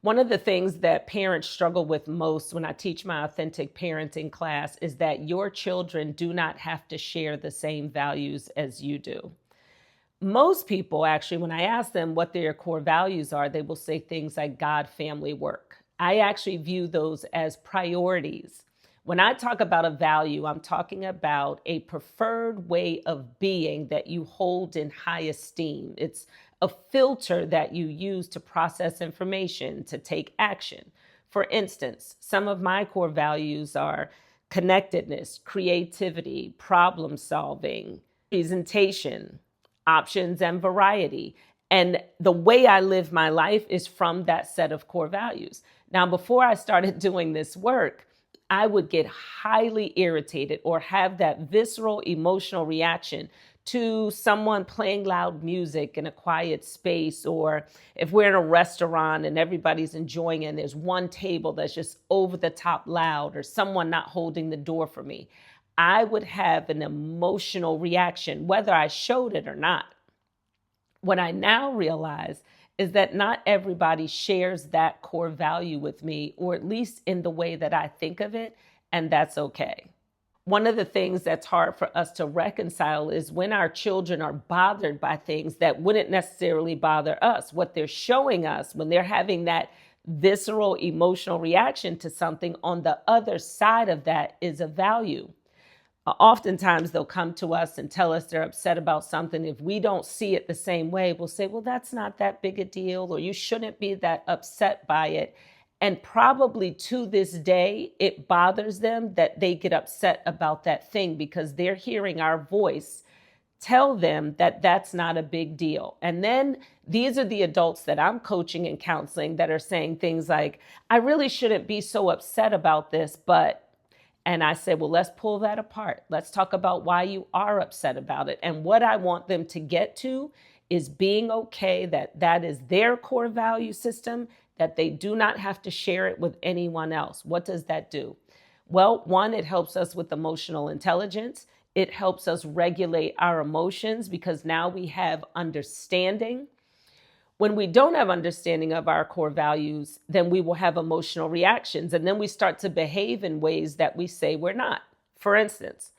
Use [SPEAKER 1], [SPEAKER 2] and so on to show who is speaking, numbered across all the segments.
[SPEAKER 1] One of the things that parents struggle with most when I teach my authentic parenting class is that your children do not have to share the same values as you do. Most people, actually, when I ask them what their core values are, they will say things like God, family, work. I actually view those as priorities. When I talk about a value, I'm talking about a preferred way of being that you hold in high esteem. It's a filter that you use to process information, to take action. For instance, some of my core values are connectedness, creativity, problem solving, presentation, options, and variety. And the way I live my life is from that set of core values. Now, before I started doing this work, I would get highly irritated or have that visceral emotional reaction to someone playing loud music in a quiet space, or if we're in a restaurant and everybody's enjoying it and there's one table that's just over the top loud, or someone not holding the door for me. I would have an emotional reaction, whether I showed it or not. What I now realize is that not everybody shares that core value with me, or at least in the way that I think of it, and that's okay. One of the things that's hard for us to reconcile is when our children are bothered by things that wouldn't necessarily bother us. What they're showing us when they're having that visceral emotional reaction to something, on the other side of that is a value. Oftentimes they'll come to us and tell us they're upset about something. If we don't see it the same way, we'll say, well, that's not that big a deal, or you shouldn't be that upset by it. And probably to this day, it bothers them that they get upset about that thing, because they're hearing our voice tell them that that's not a big deal. And then these are the adults that I'm coaching and counseling that are saying things like, I really shouldn't be so upset about this, but... And I said, well, let's pull that apart. Let's talk about why you are upset about it. And what I want them to get to is being okay that that is their core value system, that they do not have to share it with anyone else. What does that do? Well, one, it helps us with emotional intelligence. It helps us regulate our emotions, because now we have understanding. When we don't have understanding of our core values, then we will have emotional reactions, and then we start to behave in ways that we say we're not. For instance,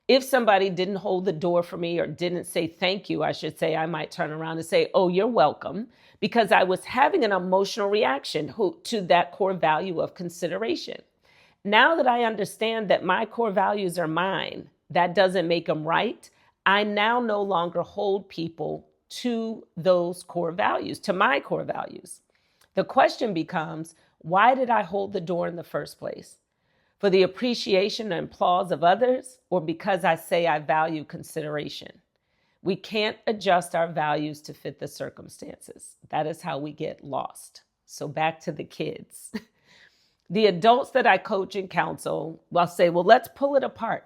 [SPEAKER 1] if somebody didn't hold the door for me, or didn't say thank you, I should say, I might turn around and say, oh, you're welcome, because I was having an emotional reaction to that core value of consideration. Now that I understand that my core values are mine, that doesn't make them right. I now no longer hold people to those core values, to my core values. The question becomes, why did I hold the door in the first place? For the appreciation and applause of others, or because I say I value consideration? We can't adjust our values to fit the circumstances. That is how we get lost. So back to the kids. The adults that I coach and counsel, I'll say, well, let's pull it apart.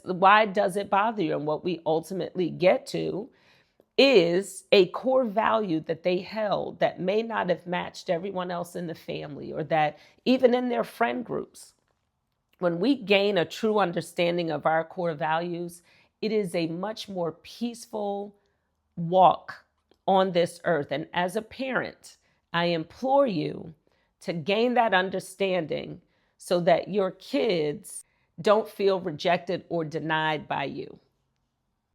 [SPEAKER 1] Why does it bother you? And what we ultimately get to is a core value that they held that may not have matched everyone else in the family, or that even in their friend groups. When we gain a true understanding of our core values, it is a much more peaceful walk on this earth. And as a parent, I implore you to gain that understanding so that your kids don't feel rejected or denied by you.